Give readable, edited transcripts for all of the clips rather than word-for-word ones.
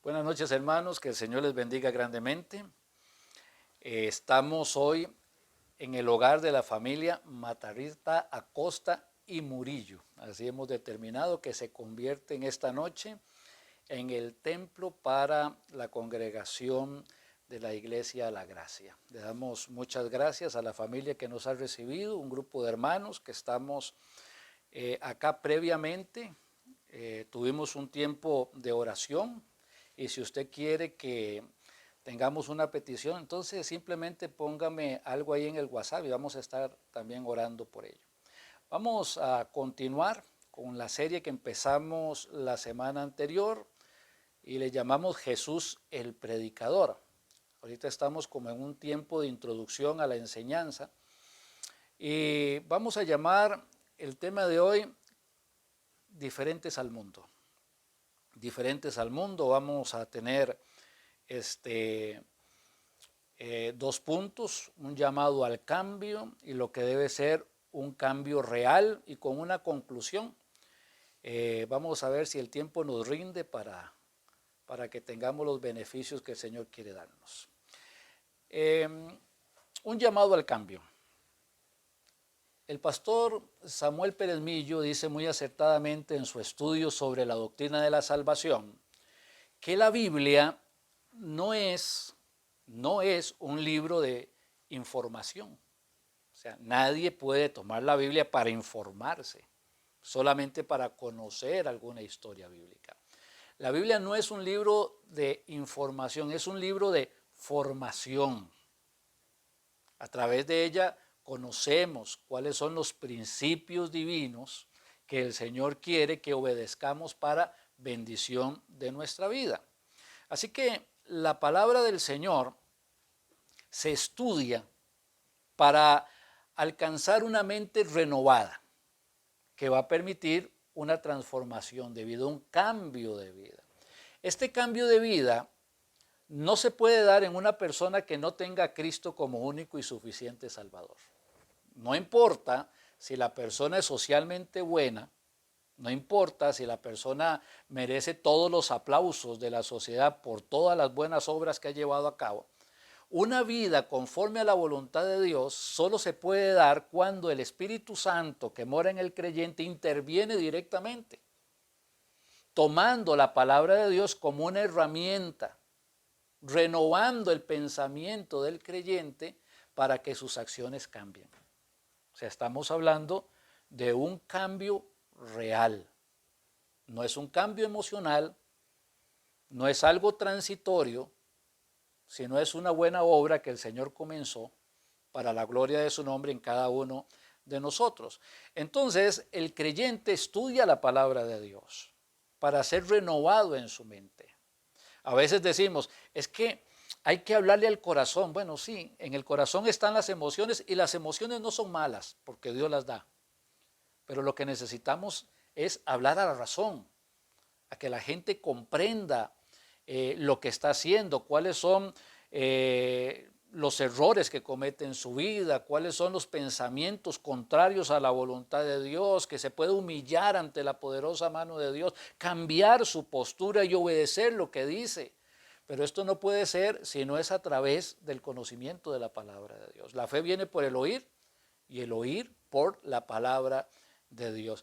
Buenas noches, hermanos, que el Señor les bendiga grandemente. Estamos hoy en el hogar de la familia Matarrita Acosta y Murillo. Así hemos determinado que se convierte en esta noche en el templo para la congregación de la Iglesia La Gracia. Le damos muchas gracias a la familia que nos ha recibido, un grupo de hermanos que estamos acá previamente. Tuvimos un tiempo de oración. Y si usted quiere que tengamos una petición, entonces simplemente póngame algo ahí en el WhatsApp y vamos a estar también orando por ello. Vamos a continuar con la serie que empezamos la semana anterior y le llamamos Jesús el Predicador. Ahorita estamos como en un tiempo de introducción a la enseñanza y vamos a llamar el tema de hoy Diferentes al Mundo. Diferentes al mundo, vamos a tener dos puntos, un llamado al cambio y lo que debe ser un cambio real y con una conclusión. Vamos a ver si el tiempo nos rinde para que tengamos los beneficios que el Señor quiere darnos. Un llamado al cambio. El pastor Samuel Pérez Millo dice muy acertadamente en su estudio sobre la doctrina de la salvación que la Biblia no es un libro de información. O sea, nadie puede tomar la Biblia para informarse, solamente para conocer alguna historia bíblica. La Biblia no es un libro de información, es un libro de formación. A través de ella conocemos cuáles son los principios divinos que el Señor quiere que obedezcamos para bendición de nuestra vida. Así que la palabra del Señor se estudia para alcanzar una mente renovada que va a permitir una transformación de vida, un cambio de vida. Este cambio de vida no se puede dar en una persona que no tenga a Cristo como único y suficiente Salvador. No importa si la persona es socialmente buena, no importa si la persona merece todos los aplausos de la sociedad por todas las buenas obras que ha llevado a cabo. Una vida conforme a la voluntad de Dios solo se puede dar cuando el Espíritu Santo que mora en el creyente interviene directamente, tomando la palabra de Dios como una herramienta, renovando el pensamiento del creyente para que sus acciones cambien. O sea, estamos hablando de un cambio real. No es un cambio emocional, no es algo transitorio, sino es una buena obra que el Señor comenzó para la gloria de su nombre en cada uno de nosotros. Entonces, el creyente estudia la palabra de Dios para ser renovado en su mente. A veces decimos, es que hay que hablarle al corazón. Bueno, sí, en el corazón están las emociones y las emociones no son malas porque Dios las da. Pero lo que necesitamos es hablar a la razón, a que la gente comprenda lo que está haciendo, cuáles son los errores que comete en su vida, cuáles son los pensamientos contrarios a la voluntad de Dios, que se puede humillar ante la poderosa mano de Dios, cambiar su postura y obedecer lo que dice. Pero esto no puede ser si no es a través del conocimiento de la palabra de Dios. La fe viene por el oír y el oír por la palabra de Dios.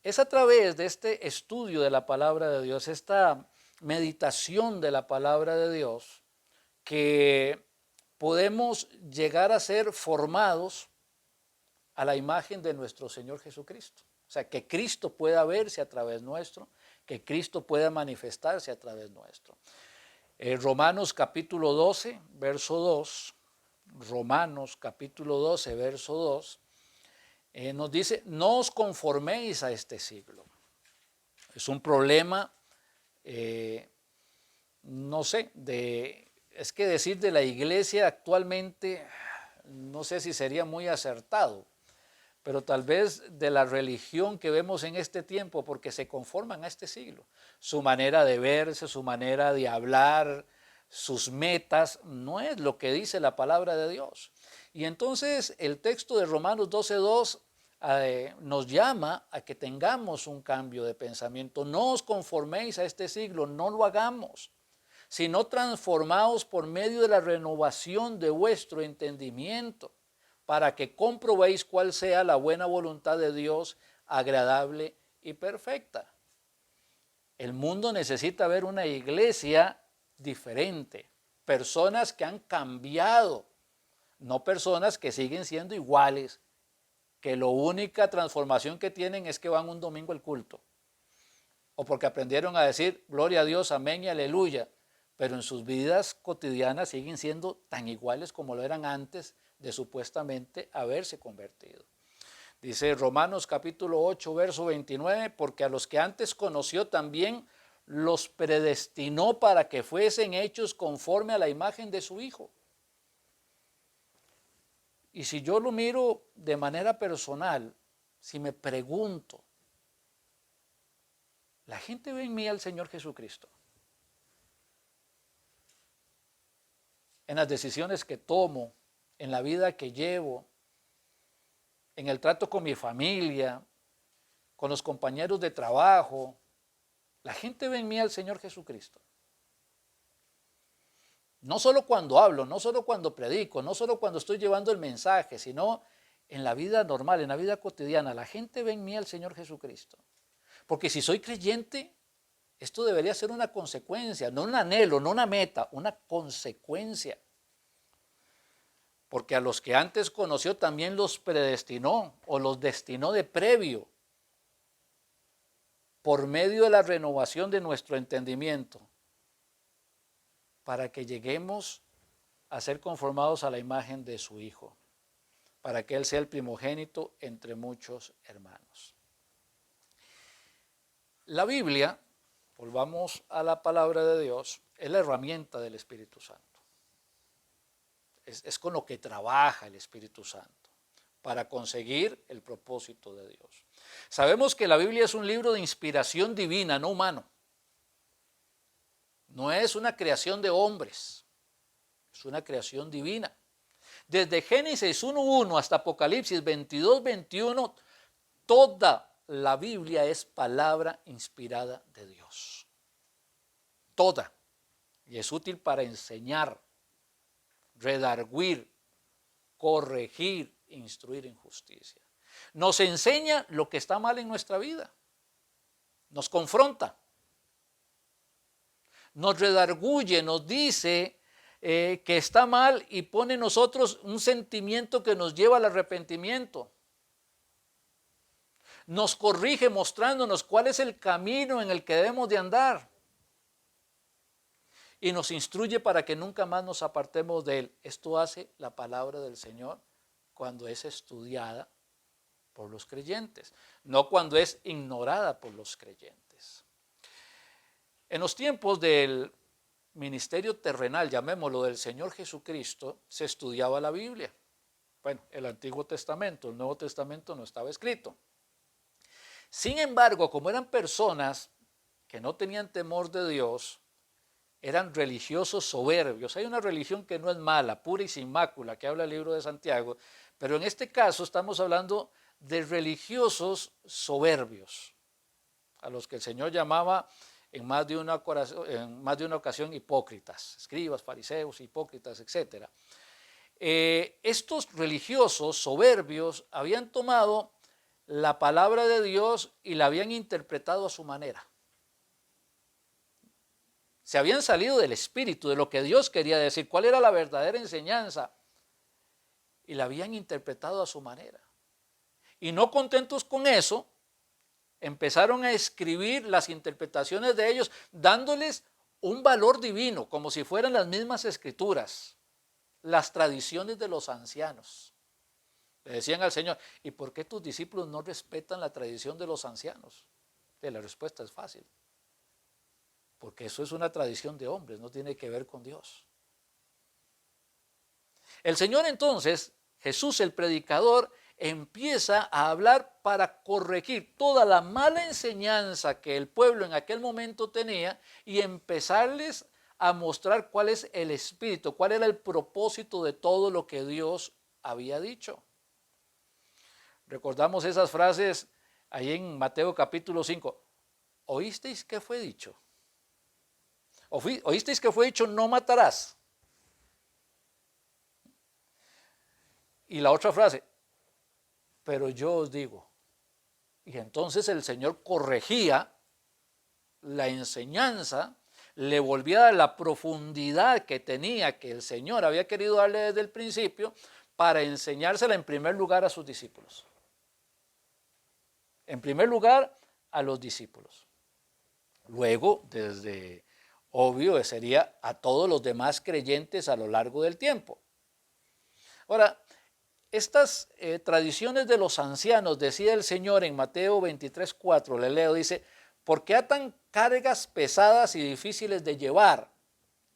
Es a través de este estudio de la palabra de Dios, esta meditación de la palabra de Dios, que podemos llegar a ser formados a la imagen de nuestro Señor Jesucristo. O sea, que Cristo pueda verse a través nuestro, que Cristo pueda manifestarse a través nuestro. Romanos capítulo 12, verso 2, Romanos capítulo 12, verso 2, nos dice, no os conforméis a este siglo. Es un problema, no sé, es que decir de la iglesia actualmente, no sé si sería muy acertado, pero tal vez de la religión que vemos en este tiempo, porque se conforman a este siglo. Su manera de verse, su manera de hablar, sus metas, no es lo que dice la palabra de Dios. Y entonces el texto de Romanos 12:2 nos llama a que tengamos un cambio de pensamiento. No os conforméis a este siglo, no lo hagamos, sino transformaos por medio de la renovación de vuestro entendimiento, para que comprobéis cuál sea la buena voluntad de Dios, agradable y perfecta. El mundo necesita ver una iglesia diferente, personas que han cambiado, no personas que siguen siendo iguales, que la única transformación que tienen es que van un domingo al culto, o porque aprendieron a decir gloria a Dios, amén y aleluya, pero en sus vidas cotidianas siguen siendo tan iguales como lo eran antes de supuestamente haberse convertido. Dice Romanos capítulo 8, verso 29, porque a los que antes conoció también los predestinó para que fuesen hechos conforme a la imagen de su Hijo. Y si yo lo miro de manera personal, si me pregunto, ¿la gente ve en mí al Señor Jesucristo? En las decisiones que tomo, en la vida que llevo, en el trato con mi familia, con los compañeros de trabajo, la gente ve en mí al Señor Jesucristo. No solo cuando hablo, no solo cuando predico, no solo cuando estoy llevando el mensaje, sino en la vida normal, en la vida cotidiana. La gente ve en mí al Señor Jesucristo. Porque si soy creyente, esto debería ser una consecuencia, no un anhelo, no una meta, una consecuencia. Porque a los que antes conoció también los predestinó o los destinó de previo por medio de la renovación de nuestro entendimiento, para que lleguemos a ser conformados a la imagen de su Hijo, para que Él sea el primogénito entre muchos hermanos. La Biblia, volvamos a la palabra de Dios, es la herramienta del Espíritu Santo. Es con lo que trabaja el Espíritu Santo para conseguir el propósito de Dios. Sabemos que la Biblia es un libro de inspiración divina, no humano. No es una creación de hombres, es una creación divina. Desde Génesis 1:1 hasta Apocalipsis 22:21, toda la Biblia es palabra inspirada de Dios. Toda. Y es útil para enseñar, redarguir, corregir, instruir en justicia. Nos enseña lo que está mal en nuestra vida. Nos confronta. Nos redarguye, nos dice que está mal y pone en nosotros un sentimiento que nos lleva al arrepentimiento. Nos corrige mostrándonos cuál es el camino en el que debemos de andar. Y nos instruye para que nunca más nos apartemos de Él. Esto hace la palabra del Señor cuando es estudiada por los creyentes, no cuando es ignorada por los creyentes. En los tiempos del ministerio terrenal, llamémoslo, del Señor Jesucristo, se estudiaba la Biblia. Bueno, el Antiguo Testamento, el Nuevo Testamento no estaba escrito. Sin embargo, como eran personas que no tenían temor de Dios, eran religiosos soberbios. Hay una religión que no es mala, pura y sin mácula, que habla el libro de Santiago, pero en este caso estamos hablando de religiosos soberbios, a los que el Señor llamaba en más de una ocasión hipócritas, escribas, fariseos, hipócritas, etc. Estos religiosos soberbios habían tomado la palabra de Dios y la habían interpretado a su manera. Se habían salido del espíritu, de lo que Dios quería decir, cuál era la verdadera enseñanza, y la habían interpretado a su manera. Y no contentos con eso, empezaron a escribir las interpretaciones de ellos, dándoles un valor divino, como si fueran las mismas escrituras, las tradiciones de los ancianos. Le decían al Señor, ¿y por qué tus discípulos no respetan la tradición de los ancianos? La respuesta es fácil. Porque eso es una tradición de hombres, no tiene que ver con Dios. El Señor entonces, Jesús el predicador, empieza a hablar para corregir toda la mala enseñanza que el pueblo en aquel momento tenía y empezarles a mostrar cuál es el espíritu, cuál era el propósito de todo lo que Dios había dicho. Recordamos esas frases ahí en Mateo capítulo 5. ¿Oísteis que fue dicho? ¿Oísteis que fue dicho no matarás? Y la otra frase, pero yo os digo. Y entonces el Señor corregía la enseñanza, le volvía a dar la profundidad que tenía, que el Señor había querido darle desde el principio, para enseñársela en primer lugar a sus discípulos. En primer lugar, a los discípulos. Luego, desde obvio, sería a todos los demás creyentes a lo largo del tiempo. Ahora, estas tradiciones de los ancianos, decía el Señor en Mateo 23:4, le leo, dice, porque atan cargas pesadas y difíciles de llevar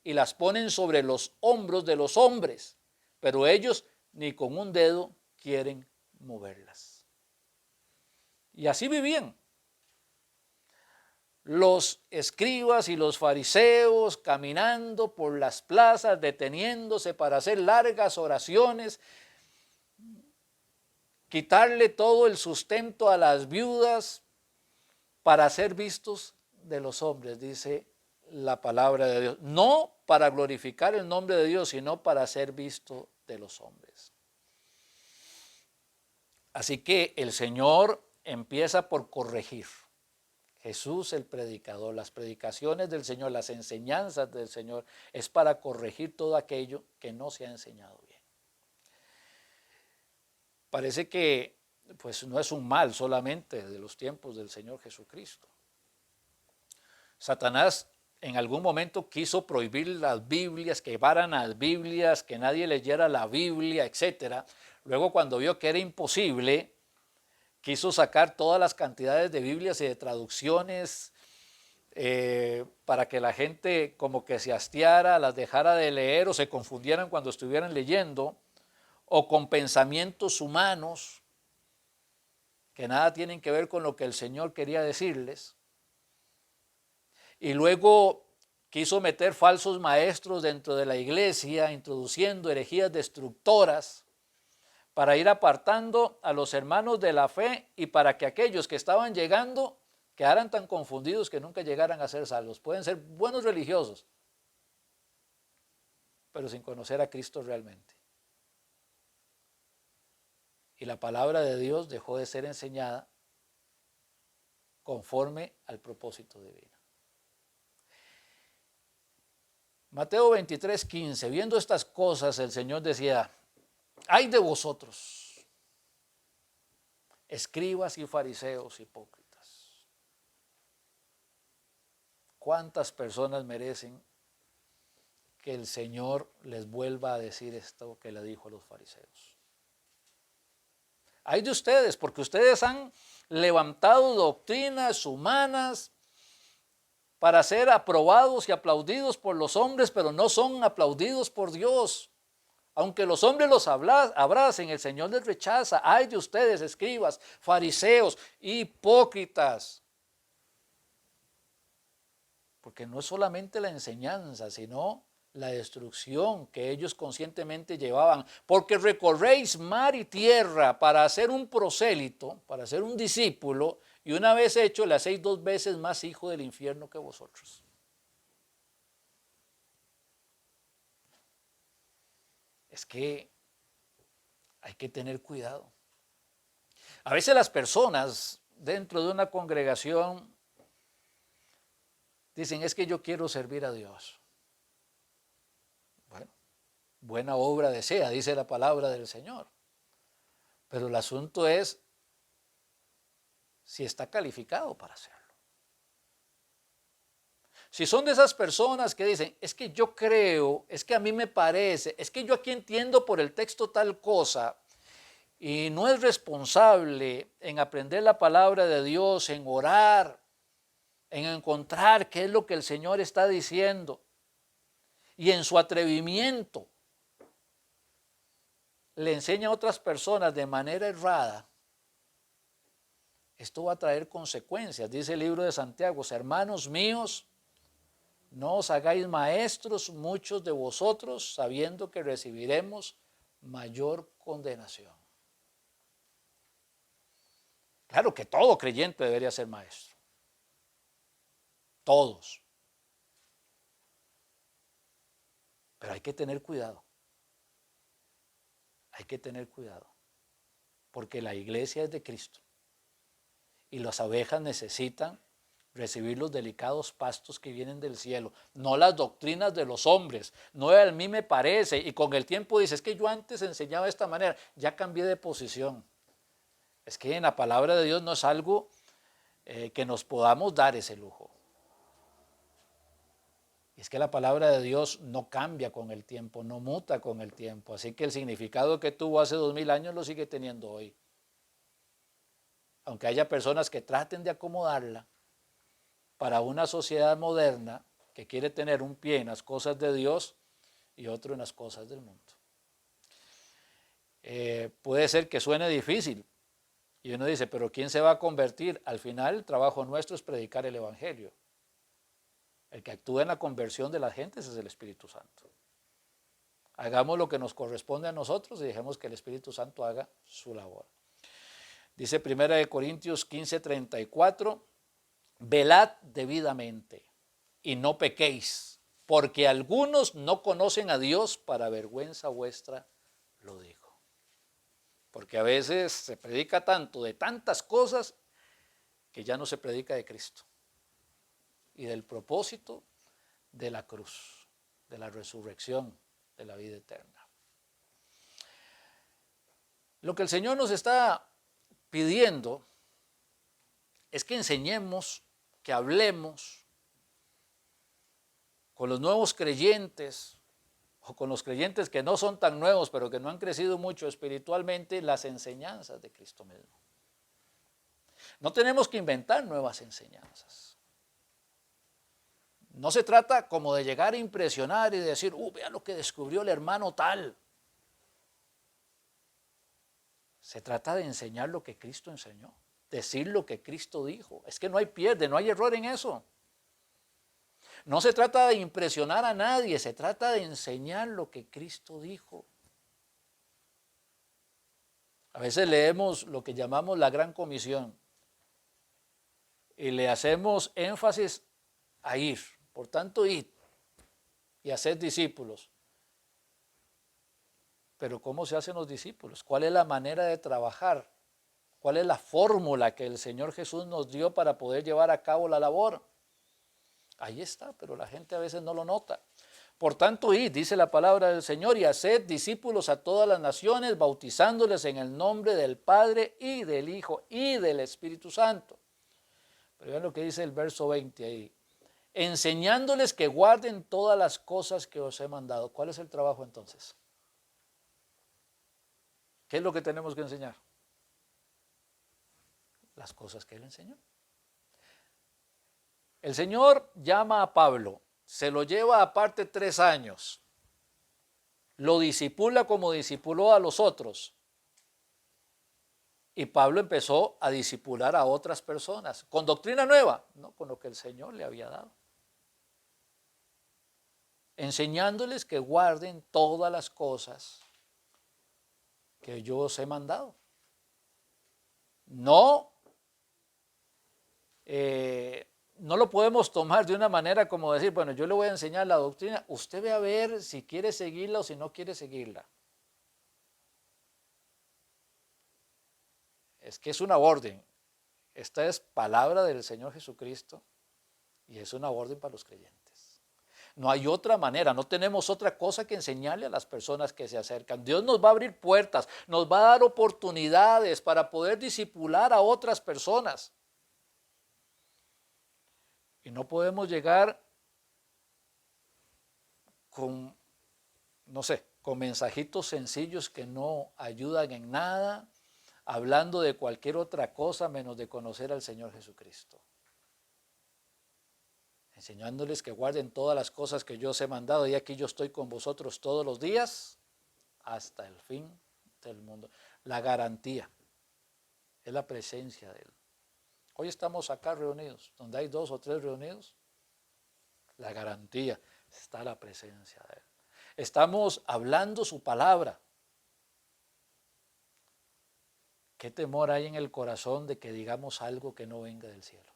y las ponen sobre los hombros de los hombres, pero ellos ni con un dedo quieren moverlas. Y así vivían. Los escribas y los fariseos caminando por las plazas, deteniéndose para hacer largas oraciones, quitarle todo el sustento a las viudas para ser vistos de los hombres, dice la palabra de Dios. No para glorificar el nombre de Dios, sino para ser visto de los hombres. Así que el Señor empieza por corregir. Jesús el predicador, las predicaciones del Señor, las enseñanzas del Señor, es para corregir todo aquello que no se ha enseñado bien. Parece que pues no es un mal solamente de los tiempos del Señor Jesucristo. Satanás en algún momento quiso prohibir las Biblias, que llevaran las Biblias, que nadie leyera la Biblia, etc. Luego, cuando vio que era imposible, quiso sacar todas las cantidades de Biblias y de traducciones para que la gente como que se hastiara, las dejara de leer o se confundieran cuando estuvieran leyendo, o con pensamientos humanos que nada tienen que ver con lo que el Señor quería decirles. Y luego quiso meter falsos maestros dentro de la iglesia, introduciendo herejías destructoras para ir apartando a los hermanos de la fe y para que aquellos que estaban llegando quedaran tan confundidos que nunca llegaran a ser salvos. Pueden ser buenos religiosos, pero sin conocer a Cristo realmente. Y la palabra de Dios dejó de ser enseñada conforme al propósito divino. Mateo 23:15, viendo estas cosas, el Señor decía, ¡ay de vosotros, escribas y fariseos hipócritas! ¿Cuántas personas merecen que el Señor les vuelva a decir esto que le dijo a los fariseos? ¡Ay de ustedes, porque ustedes han levantado doctrinas humanas para ser aprobados y aplaudidos por los hombres, pero no son aplaudidos por Dios! Aunque los hombres los abracen, el Señor les rechaza. ¡Ay de ustedes, escribas, fariseos, hipócritas! Porque no es solamente la enseñanza, sino la destrucción que ellos conscientemente llevaban. Porque recorréis mar y tierra para hacer un prosélito, para hacer un discípulo, y una vez hecho le hacéis 2 veces más hijo del infierno que vosotros. Es que hay que tener cuidado. A veces las personas dentro de una congregación dicen, es que yo quiero servir a Dios. Bueno, buena obra desea, dice la palabra del Señor. Pero el asunto es si está calificado para hacerlo. Si son de esas personas que dicen, es que yo creo, es que a mí me parece, es que yo aquí entiendo por el texto tal cosa, y no es responsable en aprender la palabra de Dios, en orar, en encontrar qué es lo que el Señor está diciendo, y en su atrevimiento le enseña a otras personas de manera errada, esto va a traer consecuencias. Dice el libro de Santiago, hermanos míos, no os hagáis maestros muchos de vosotros, sabiendo que recibiremos mayor condenación. Claro que todo creyente debería ser maestro. Todos. Pero hay que tener cuidado. Hay que tener cuidado. Porque la iglesia es de Cristo. Y las ovejas necesitan recibir los delicados pastos que vienen del cielo, no las doctrinas de los hombres. No, a mí me parece, y con el tiempo dice, es que yo antes enseñaba de esta manera, ya cambié de posición. Es que en la palabra de Dios no es algo que nos podamos dar ese lujo. Y es que la palabra de Dios no cambia con el tiempo, no muta con el tiempo. Así que el significado que tuvo hace 2000 años lo sigue teniendo hoy. Aunque haya personas que traten de acomodarla para una sociedad moderna que quiere tener un pie en las cosas de Dios y otro en las cosas del mundo. Puede ser que suene difícil y uno dice, pero ¿quién se va a convertir? Al final el trabajo nuestro es predicar el Evangelio. El que actúa en la conversión de las gentes es el Espíritu Santo. Hagamos lo que nos corresponde a nosotros y dejemos que el Espíritu Santo haga su labor. Dice 1 Corintios 15:34, velad debidamente y no pequéis, porque algunos no conocen a Dios, para vergüenza vuestra lo digo. Porque a veces se predica tanto de tantas cosas que ya no se predica de Cristo y del propósito de la cruz, de la resurrección, de la vida eterna. Lo que el Señor nos está pidiendo es que enseñemos, que hablemos con los nuevos creyentes o con los creyentes que no son tan nuevos pero que no han crecido mucho espiritualmente, las enseñanzas de Cristo mismo. No tenemos que inventar nuevas enseñanzas. No se trata como de llegar a impresionar y de decir, vea lo que descubrió el hermano tal. Se trata de enseñar lo que Cristo enseñó, decir lo que Cristo dijo. Es que no hay pierde, no hay error en eso. No se trata de impresionar a nadie, se trata de enseñar lo que Cristo dijo. A veces leemos lo que llamamos la Gran Comisión y le hacemos énfasis a ir. Por tanto, id y haced discípulos. Pero ¿cómo se hacen los discípulos? ¿Cuál es la manera de trabajar? ¿Cuál es la fórmula que el Señor Jesús nos dio para poder llevar a cabo la labor? Ahí está, pero la gente a veces no lo nota. Por tanto, id, dice la palabra del Señor, y haced discípulos a todas las naciones, bautizándoles en el nombre del Padre y del Hijo y del Espíritu Santo. Pero vean lo que dice el verso 20 ahí. Enseñándoles que guarden todas las cosas que os he mandado. ¿Cuál es el trabajo entonces? ¿Qué es lo que tenemos que enseñar? Las cosas que él enseñó. El Señor llama a Pablo, se lo lleva aparte 3 años, lo discipula como discipuló a los otros. Y Pablo empezó a discipular a otras personas, con doctrina nueva, no con lo que el Señor le había dado. Enseñándoles que guarden todas las cosas que yo os he mandado. No lo podemos tomar de una manera como decir, bueno, yo le voy a enseñar la doctrina, usted ve a ver si quiere seguirla o si no quiere seguirla. Es que es una orden. Esta es palabra del Señor Jesucristo y es una orden para los creyentes. No hay otra manera, no tenemos otra cosa que enseñarle a las personas que se acercan. Dios nos va a abrir puertas, nos va a dar oportunidades para poder discipular a otras personas. Y no podemos llegar con, no sé, con mensajitos sencillos que no ayudan en nada, hablando de cualquier otra cosa menos de conocer al Señor Jesucristo. Enseñándoles que guarden todas las cosas que yo os he mandado, y aquí yo estoy con vosotros todos los días hasta el fin del mundo. La garantía es la presencia de Él. Hoy estamos acá reunidos, donde hay 2 o 3 reunidos, la garantía está la presencia de Él. Estamos hablando su palabra. ¿Qué temor hay en el corazón de que digamos algo que no venga del cielo?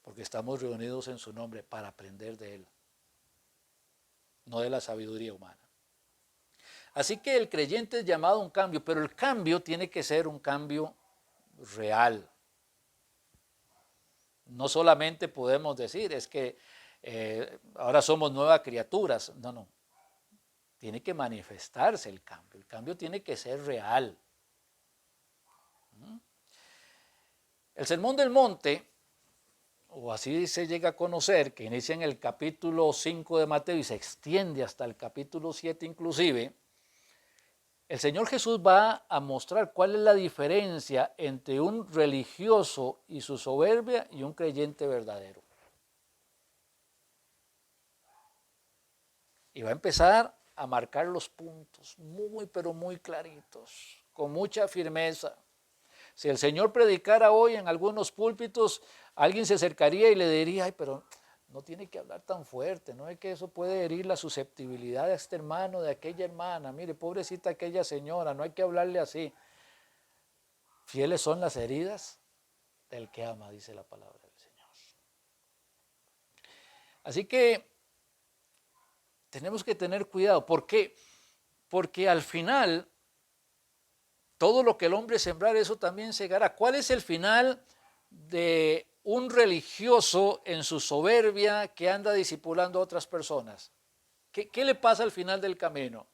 Porque estamos reunidos en su nombre para aprender de Él, no de la sabiduría humana. Así que el creyente es llamado a un cambio, pero el cambio tiene que ser un cambio real. No solamente podemos decir, es que ahora somos nuevas criaturas. No, no. Tiene que manifestarse el cambio. El cambio tiene que ser real. El Sermón del Monte, o así se llega a conocer, que inicia en el capítulo 5 de Mateo y se extiende hasta el capítulo 7 inclusive, el Señor Jesús va a mostrar cuál es la diferencia entre un religioso y su soberbia y un creyente verdadero. Y va a empezar a marcar los puntos muy, pero muy claritos, con mucha firmeza. Si el Señor predicara hoy en algunos púlpitos, alguien se acercaría y le diría, ay, pero no tiene que hablar tan fuerte, no es que eso puede herir la susceptibilidad de este hermano, de aquella hermana, mire, pobrecita aquella señora, no hay que hablarle así. Fieles son las heridas del que ama, dice la palabra del Señor. Así que tenemos que tener cuidado. ¿Por qué? Porque al final, todo lo que el hombre sembrar, eso también segará. ¿Cuál es el final de un religioso en su soberbia que anda discipulando a otras personas? ¿Qué le pasa al final del camino?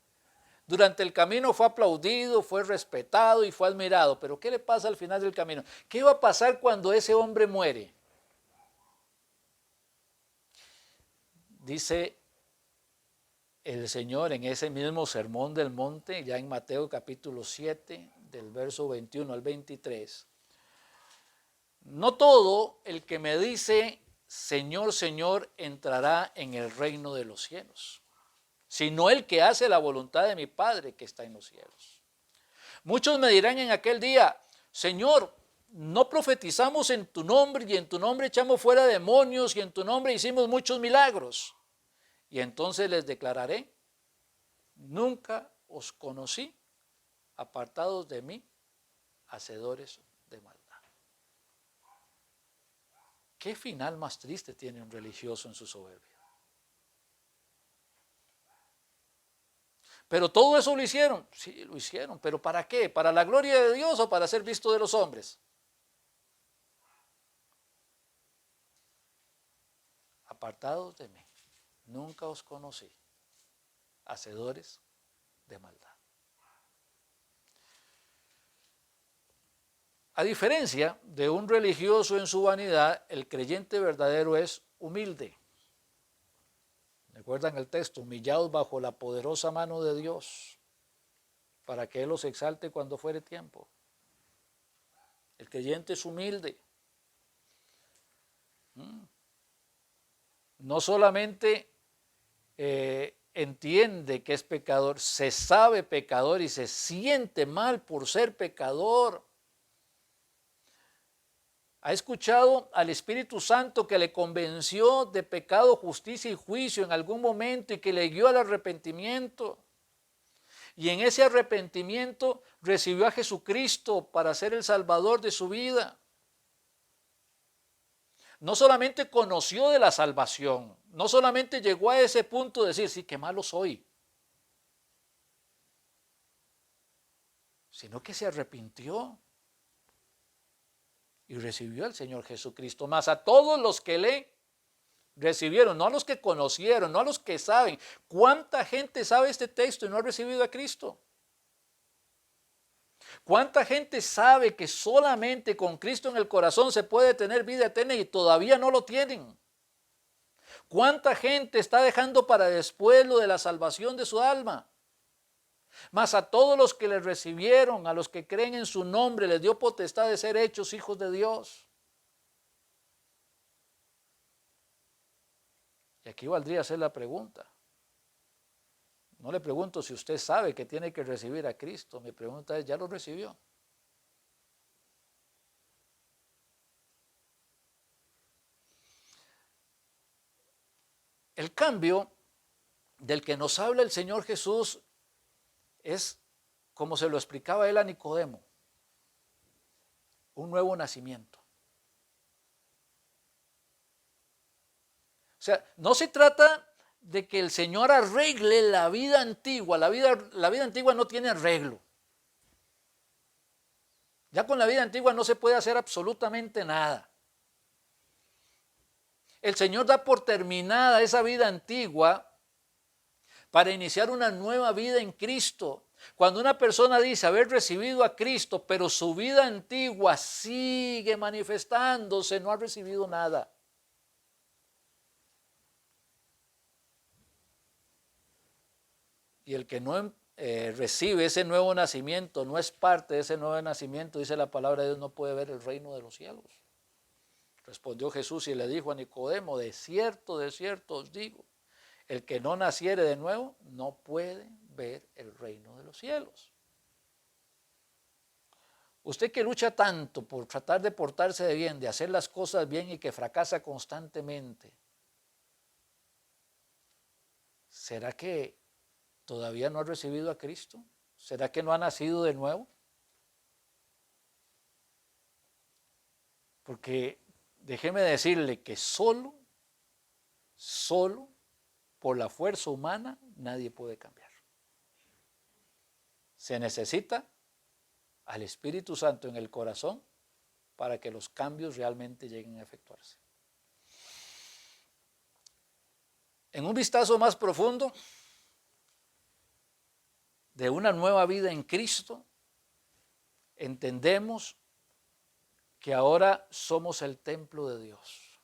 Durante el camino fue aplaudido, fue respetado y fue admirado, pero ¿qué le pasa al final del camino? ¿Qué va a pasar cuando ese hombre muere? Dice el Señor en ese mismo sermón del monte, ya en Mateo capítulo 7, del verso 21 al 23. No todo el que me dice, Señor, Señor, entrará en el reino de los cielos, sino el que hace la voluntad de mi Padre que está en los cielos. Muchos me dirán en aquel día, Señor, no profetizamos en tu nombre y en tu nombre echamos fuera demonios y en tu nombre hicimos muchos milagros. Y entonces les declararé, nunca os conocí, apartados de mí, hacedores de maldad. ¿Qué final más triste tiene un religioso en su soberbia? Pero todo eso lo hicieron. Sí, lo hicieron. ¿Pero para qué? ¿Para la gloria de Dios o para ser visto de los hombres? Apartados de mí, nunca os conocí, hacedores de maldad. A diferencia de un religioso en su vanidad, el creyente verdadero es humilde. ¿Recuerdan el texto? Humillados bajo la poderosa mano de Dios, para que Él los exalte cuando fuere tiempo. El creyente es humilde. No solamente entiende que es pecador, se sabe pecador y se siente mal por ser pecador. ¿Ha escuchado al Espíritu Santo que le convenció de pecado, justicia y juicio en algún momento y que le guió al arrepentimiento? Y en ese arrepentimiento recibió a Jesucristo para ser el Salvador de su vida. No solamente conoció de la salvación, no solamente llegó a ese punto de decir, sí, qué malo soy, sino que se arrepintió y recibió al Señor Jesucristo, más a todos los que le recibieron, no a los que conocieron, no a los que saben. ¿Cuánta gente sabe este texto y no ha recibido a Cristo? ¿Cuánta gente sabe que solamente con Cristo en el corazón se puede tener vida eterna y todavía no lo tienen? ¿Cuánta gente está dejando para después lo de la salvación de su alma? Mas a todos los que le recibieron, a los que creen en su nombre, les dio potestad de ser hechos hijos de Dios. Y aquí valdría hacer la pregunta. No le pregunto si usted sabe que tiene que recibir a Cristo. Mi pregunta es, ¿ya lo recibió? El cambio del que nos habla el Señor Jesús es, como se lo explicaba él a Nicodemo, un nuevo nacimiento. O sea, no se trata de que el Señor arregle la vida antigua. La vida antigua no tiene arreglo. Ya con la vida antigua no se puede hacer absolutamente nada. El Señor da por terminada esa vida antigua para iniciar una nueva vida en Cristo. Cuando una persona dice haber recibido a Cristo, pero su vida antigua sigue manifestándose, no ha recibido nada. Y el que no recibe ese nuevo nacimiento, no es parte de ese nuevo nacimiento, dice la palabra de Dios, no puede ver el reino de los cielos. Respondió Jesús y le dijo a Nicodemo, de cierto os digo, el que no naciere de nuevo no puede ver el reino de los cielos. Usted que lucha tanto por tratar de portarse de bien, de hacer las cosas bien y que fracasa constantemente, ¿será que todavía no ha recibido a Cristo? ¿Será que no ha nacido de nuevo? Porque déjeme decirle que solo por la fuerza humana nadie puede cambiar. Se necesita al Espíritu Santo en el corazón para que los cambios realmente lleguen a efectuarse. En un vistazo más profundo de una nueva vida en Cristo, entendemos que ahora somos el templo de Dios.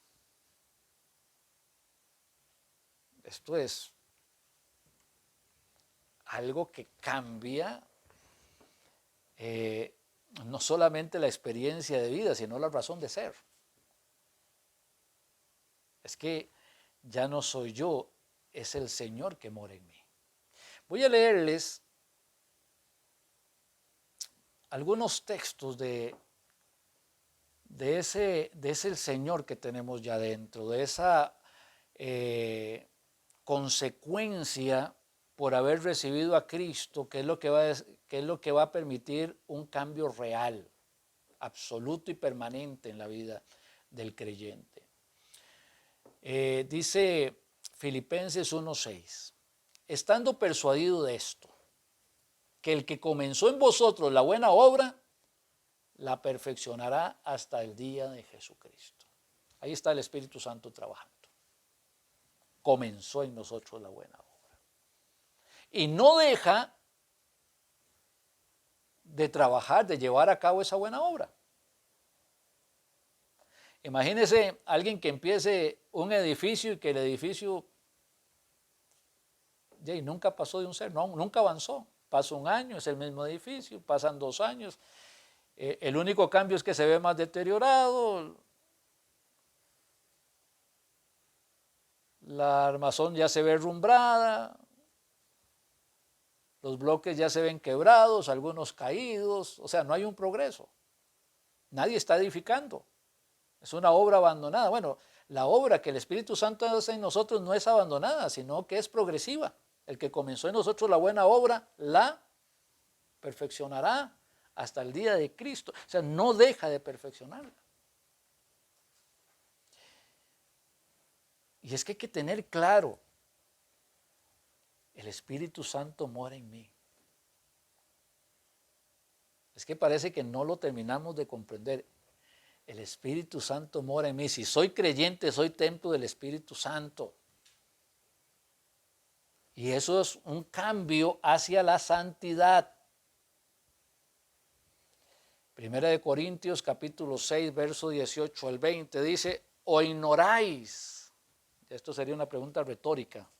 Esto es algo que cambia no solamente la experiencia de vida, sino la razón de ser. Es que ya no soy yo, es el Señor que mora en mí. Voy a leerles algunos textos de ese Señor que tenemos ya dentro, de esa consecuencia por haber recibido a Cristo, que es lo que va a permitir un cambio real, absoluto y permanente en la vida del creyente. Dice Filipenses 1:6, estando persuadido de esto, que el que comenzó en vosotros la buena obra, la perfeccionará hasta el día de Jesucristo. Ahí está el Espíritu Santo trabajando. Comenzó en nosotros la buena obra. Y no deja de trabajar, de llevar a cabo esa buena obra. Imagínese alguien que empiece un edificio y que el edificio nunca pasó de un ser, no, nunca avanzó. Pasa un año, es el mismo edificio, pasan 2 años. El único cambio es que se ve más deteriorado, la armazón ya se ve rumbrada, los bloques ya se ven quebrados, algunos caídos, o sea, no hay un progreso. Nadie está edificando. Es una obra abandonada. Bueno, la obra que el Espíritu Santo hace en nosotros no es abandonada, sino que es progresiva. El que comenzó en nosotros la buena obra, la perfeccionará hasta el día de Cristo. O sea, no deja de perfeccionarla. Y es que hay que tener claro, el Espíritu Santo mora en mí. Es que parece que no lo terminamos de comprender. El Espíritu Santo mora en mí. Si soy creyente, soy templo del Espíritu Santo. Y eso es un cambio hacia la santidad. Primera de Corintios capítulo 6, verso 18 al 20 dice, ¿o ignoráis? Esto sería una pregunta retórica.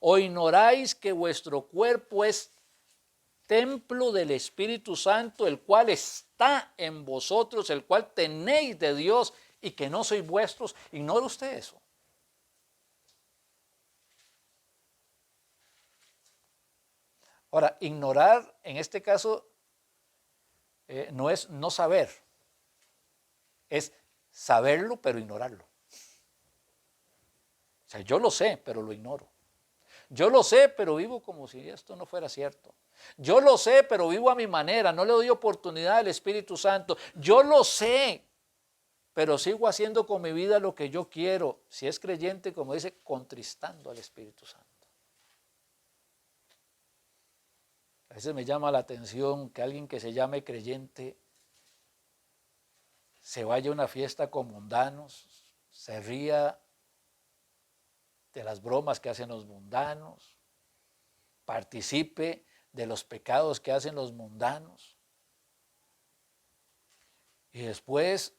¿O ignoráis que vuestro cuerpo es templo del Espíritu Santo, el cual está en vosotros, el cual tenéis de Dios y que no sois vuestros? ¿Ignora usted eso? Ahora, ignorar en este caso no es no saber, es saberlo pero ignorarlo. O sea, yo lo sé, pero lo ignoro. Yo lo sé, pero vivo como si esto no fuera cierto. Yo lo sé, pero vivo a mi manera, no le doy oportunidad al Espíritu Santo. Yo lo sé, pero sigo haciendo con mi vida lo que yo quiero. Si es creyente, como dice, contristando al Espíritu Santo. A veces me llama la atención que alguien que se llame creyente se vaya a una fiesta con mundanos, se ría de las bromas que hacen los mundanos, participe de los pecados que hacen los mundanos. Y después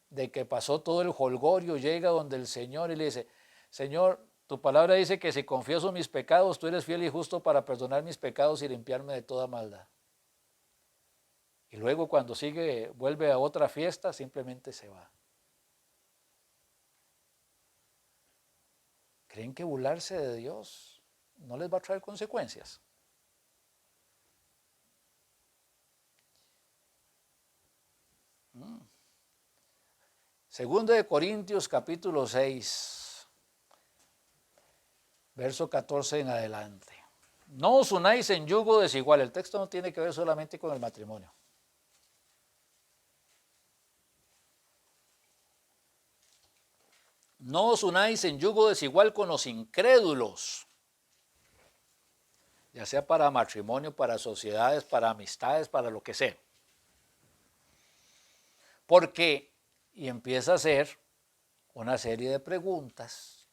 de que pasó todo el jolgorio, llega donde el Señor y le dice, Señor, tu palabra dice que si confieso mis pecados, tú eres fiel y justo para perdonar mis pecados y limpiarme de toda maldad. Y luego cuando vuelve a otra fiesta, simplemente se va. ¿Creen que burlarse de Dios no les va a traer consecuencias? Segundo de Corintios capítulo 6, verso 14 en adelante. No os unáis en yugo desigual. El texto no tiene que ver solamente con el matrimonio. No os unáis en yugo desigual con los incrédulos, ya sea para matrimonio, para sociedades, para amistades, para lo que sea. Porque, y empieza a hacer una serie de preguntas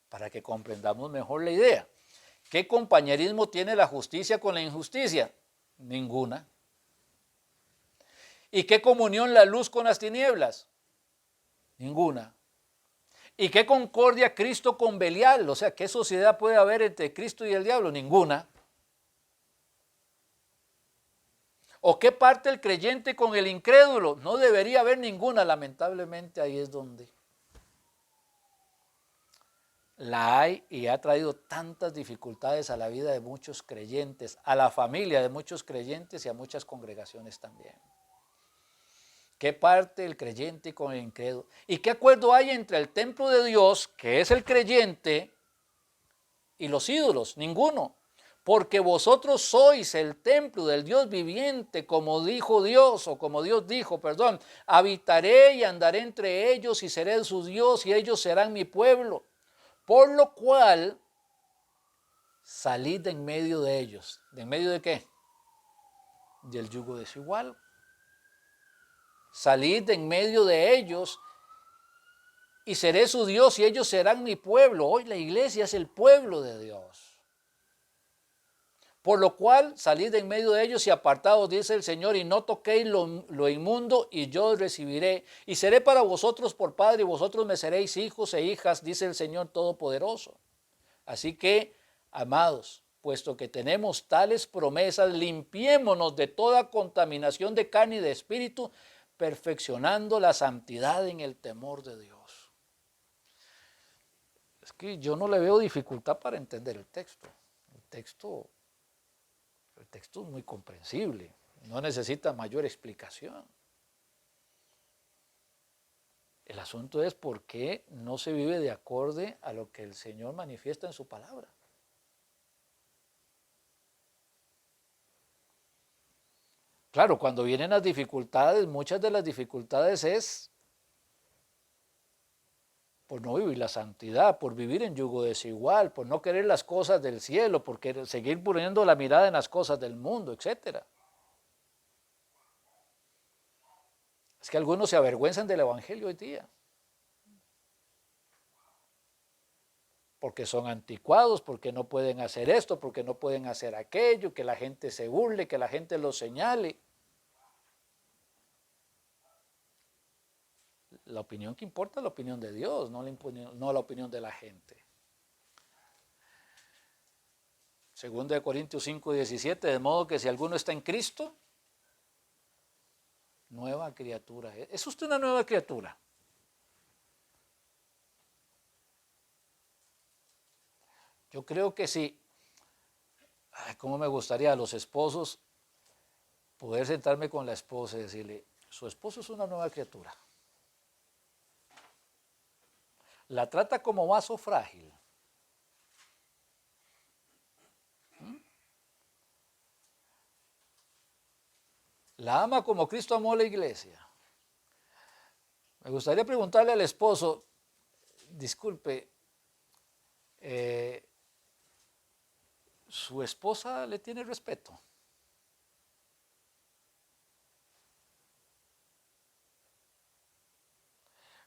para que comprendamos mejor la idea. ¿Qué compañerismo tiene la justicia con la injusticia? Ninguna. ¿Y qué comunión la luz con las tinieblas? Ninguna. ¿Y qué concordia Cristo con Belial? O sea, ¿qué sociedad puede haber entre Cristo y el diablo? Ninguna. ¿O qué parte el creyente con el incrédulo? No debería haber ninguna, lamentablemente ahí es donde la hay y ha traído tantas dificultades a la vida de muchos creyentes, a la familia de muchos creyentes y a muchas congregaciones también. ¿Qué parte el creyente con el incrédulo? ¿Y qué acuerdo hay entre el templo de Dios, que es el creyente, y los ídolos? Ninguno. Porque vosotros sois el templo del Dios viviente, como dijo Dios, o como Dios dijo, perdón, habitaré y andaré entre ellos y seré su Dios y ellos serán mi pueblo. Por lo cual, salid de en medio de ellos. ¿De en medio de qué? Del yugo desigual. Salid de en medio de ellos y seré su Dios y ellos serán mi pueblo. Hoy la iglesia es el pueblo de Dios. Por lo cual salid de en medio de ellos y apartados, dice el Señor, y no toquéis lo inmundo, y yo os recibiré. Y seré para vosotros por padre, y vosotros me seréis hijos e hijas, dice el Señor Todopoderoso. Así que, amados, puesto que tenemos tales promesas, limpiémonos de toda contaminación de carne y de espíritu, perfeccionando la santidad en el temor de Dios. Es que yo no le veo dificultad para entender el texto. El texto es muy comprensible, no necesita mayor explicación. El asunto es por qué no se vive de acorde a lo que el Señor manifiesta en su palabra. Claro, cuando vienen las dificultades, muchas de las dificultades es por no vivir la santidad, por vivir en yugo desigual, por no querer las cosas del cielo, por seguir poniendo la mirada en las cosas del mundo, etc. Es que algunos se avergüenzan del evangelio hoy día, porque son anticuados, porque no pueden hacer esto, porque no pueden hacer aquello, que la gente se burle, que la gente los señale. La opinión que importa es la opinión de Dios, no la opinión de la gente. Segundo de Corintios 5:17, de modo que si alguno está en Cristo, nueva criatura. ¿Es usted una nueva criatura? Yo creo que sí. Ay, cómo me gustaría a los esposos poder sentarme con la esposa y decirle, su esposo es una nueva criatura. La trata como vaso frágil. La ama como Cristo amó a la iglesia. Me gustaría preguntarle al esposo, disculpe, ¿su esposa le tiene respeto?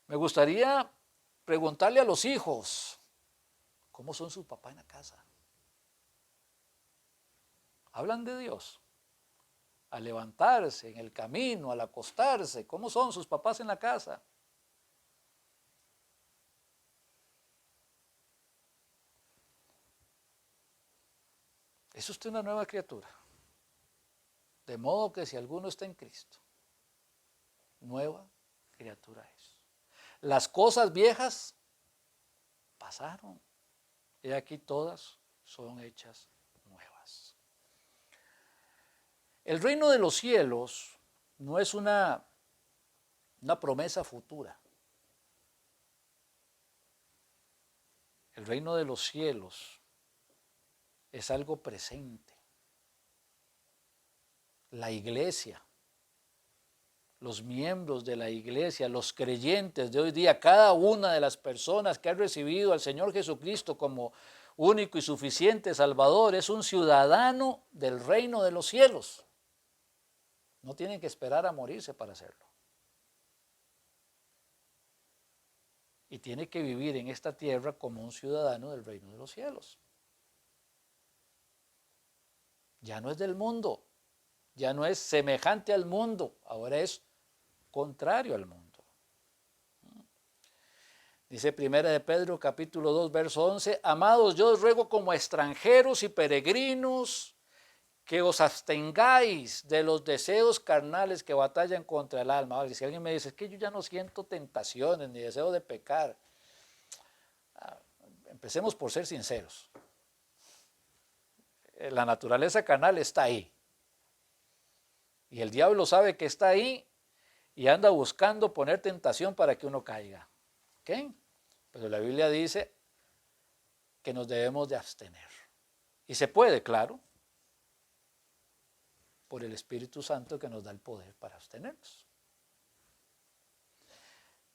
Me gustaría preguntarle a los hijos, ¿cómo son sus papás en la casa? ¿Hablan de Dios? Al levantarse, en el camino, al acostarse, ¿cómo son sus papás en la casa? Es usted una nueva criatura. De modo que si alguno está en Cristo, nueva criatura es. Las cosas viejas pasaron. Y aquí todas son hechas nuevas. El reino de los cielos no es una promesa futura. El reino de los cielos es algo presente. La iglesia, los miembros de la iglesia, los creyentes de hoy día, cada una de las personas que han recibido al Señor Jesucristo como único y suficiente Salvador es un ciudadano del reino de los cielos. No tienen que esperar a morirse para hacerlo. Y tiene que vivir en esta tierra como un ciudadano del reino de los cielos. Ya no es del mundo, ya no es semejante al mundo, ahora es contrario al mundo. Dice Primera de Pedro capítulo 2 verso 11, amados, yo os ruego como extranjeros y peregrinos que os abstengáis de los deseos carnales que batallan contra el alma. Ahora, si alguien me dice, es que yo ya no siento tentaciones ni deseo de pecar, empecemos por ser sinceros. La naturaleza carnal está ahí. Y el diablo sabe que está ahí y anda buscando poner tentación para que uno caiga. ¿Ok? Pero la Biblia dice que nos debemos de abstener. Y se puede, claro, por el Espíritu Santo que nos da el poder para abstenernos.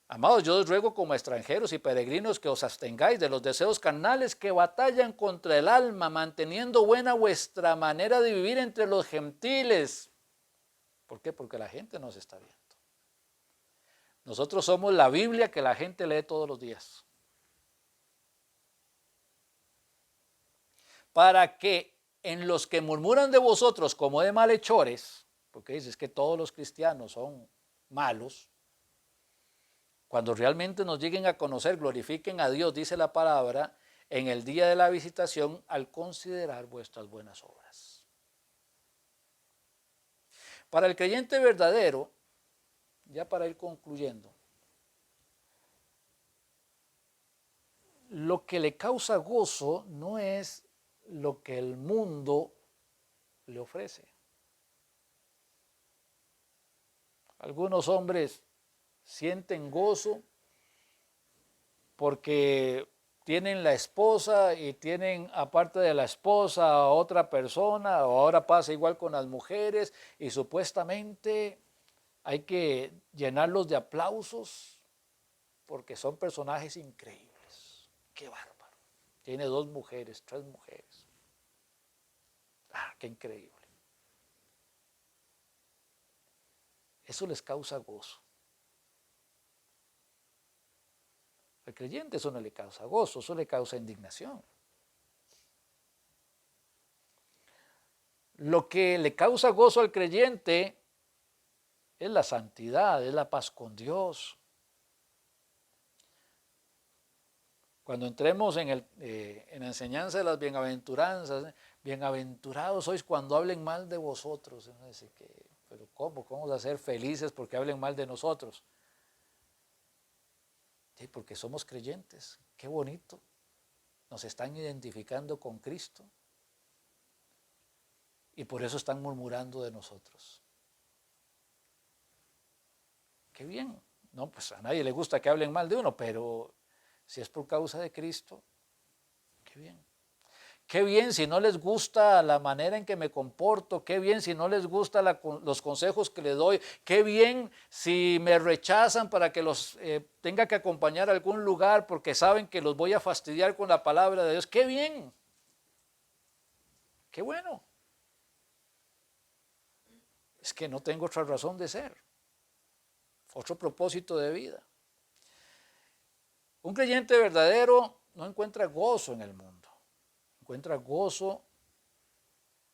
Amados, yo os ruego como extranjeros y peregrinos que os abstengáis de los deseos carnales que batallan contra el alma, manteniendo buena vuestra manera de vivir entre los gentiles. ¿Por qué? Porque la gente nos está viendo. Nosotros somos la Biblia que la gente lee todos los días. Para que en los que murmuran de vosotros como de malhechores, porque dices que todos los cristianos son malos, cuando realmente nos lleguen a conocer, glorifiquen a Dios, dice la palabra, en el día de la visitación al considerar vuestras buenas obras. Para el creyente verdadero, ya para ir concluyendo, lo que le causa gozo no es lo que el mundo le ofrece. Algunos hombres sienten gozo porque tienen la esposa y tienen aparte de la esposa a otra persona, o ahora pasa igual con las mujeres y supuestamente hay que llenarlos de aplausos porque son personajes increíbles. ¡Qué bárbaro! Tiene 2 mujeres, 3 mujeres. ¡Ah, qué increíble! Eso les causa gozo. Al creyente eso no le causa gozo, eso le causa indignación. Lo que le causa gozo al creyente es la santidad, es la paz con Dios. Cuando entremos en la enseñanza de las bienaventuranzas, bienaventurados sois cuando hablen mal de vosotros. Pero ¿cómo? ¿Cómo vamos a ser felices porque hablen mal de nosotros? Sí, porque somos creyentes. Qué bonito. Nos están identificando con Cristo. Y por eso están murmurando de nosotros. Qué bien. No, pues a nadie le gusta que hablen mal de uno, pero si es por causa de Cristo, qué bien. Qué bien si no les gusta la manera en que me comporto, qué bien si no les gustan los consejos que les doy, qué bien si me rechazan para que los tenga que acompañar a algún lugar porque saben que los voy a fastidiar con la palabra de Dios. Qué bien, qué bueno. Es que no tengo otra razón de ser, otro propósito de vida. Un creyente verdadero no encuentra gozo en el mundo, encuentra gozo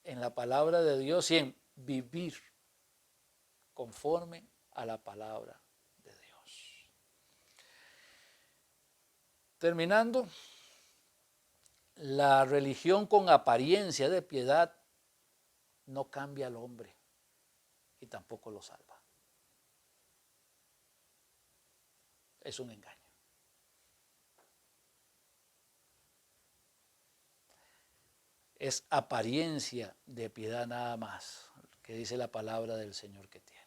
en la palabra de Dios y en vivir conforme a la palabra de Dios. Terminando, la religión con apariencia de piedad no cambia al hombre y tampoco lo salva. Es un engaño. Es apariencia de piedad nada más, que dice la palabra del Señor que tiene.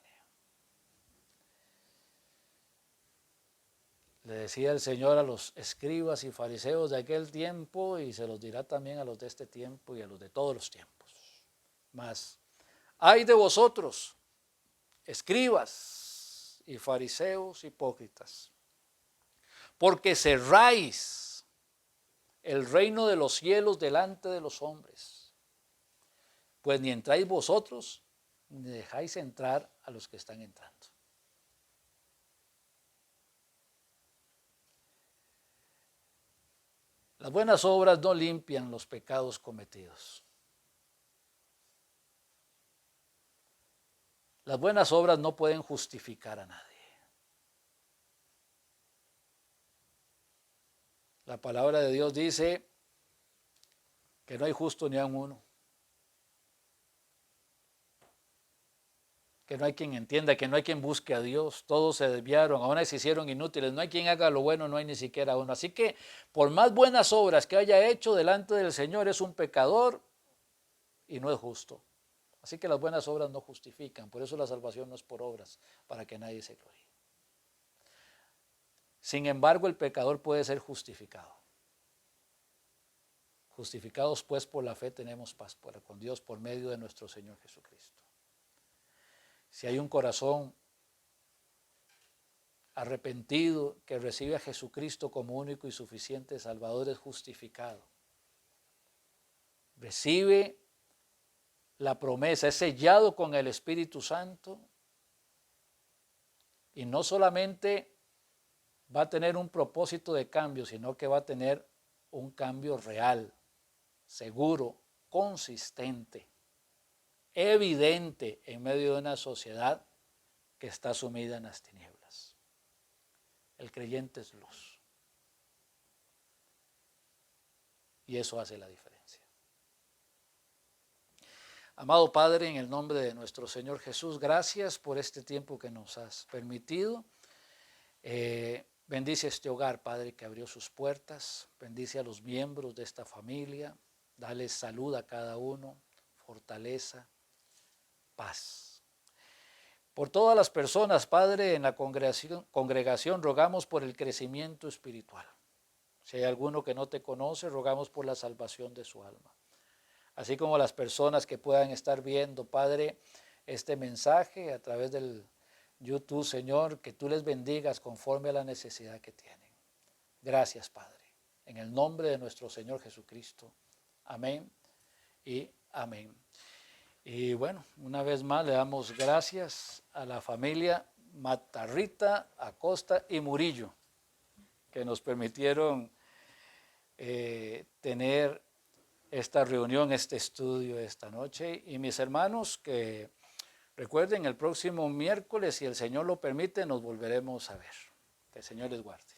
Le decía el Señor a los escribas y fariseos de aquel tiempo, y se los dirá también a los de este tiempo y a los de todos los tiempos. Mas, ay de vosotros, escribas y fariseos hipócritas, porque cerráis el reino de los cielos delante de los hombres, pues ni entráis vosotros, ni dejáis entrar a los que están entrando. Las buenas obras no limpian los pecados cometidos. Las buenas obras no pueden justificar a nadie. La palabra de Dios dice que no hay justo ni aun uno. Que no hay quien entienda, que no hay quien busque a Dios. Todos se desviaron, ahora se hicieron inútiles. No hay quien haga lo bueno, no hay ni siquiera uno. Así que por más buenas obras que haya hecho delante del Señor, es un pecador y no es justo. Así que las buenas obras no justifican. Por eso la salvación no es por obras, para que nadie se gloríe. Sin embargo, el pecador puede ser justificado. Justificados pues por la fe tenemos paz con Dios por medio de nuestro Señor Jesucristo. Si hay un corazón arrepentido que recibe a Jesucristo como único y suficiente Salvador, es justificado. Recibe la promesa, es sellado con el Espíritu Santo y no solamente va a tener un propósito de cambio, sino que va a tener un cambio real, seguro, consistente, evidente en medio de una sociedad que está sumida en las tinieblas. El creyente es luz. Y eso hace la diferencia. Amado Padre, en el nombre de nuestro Señor Jesús, gracias por este tiempo que nos has permitido. Bendice este hogar, Padre, que abrió sus puertas. Bendice a los miembros de esta familia. Dale salud a cada uno, fortaleza, paz. Por todas las personas, Padre, en la congregación rogamos por el crecimiento espiritual. Si hay alguno que no te conoce, rogamos por la salvación de su alma. Así como las personas que puedan estar viendo, Padre, este mensaje a través del YouTube, Señor, que tú les bendigas conforme a la necesidad que tienen. Gracias, Padre. En el nombre de nuestro Señor Jesucristo. Amén y amén. Y bueno, una vez más le damos gracias a la familia Matarrita, Acosta y Murillo, que nos permitieron tener esta reunión, este estudio esta noche. Y mis hermanos, que recuerden, el próximo miércoles, si el Señor lo permite, nos volveremos a ver. Que el Señor les guarde.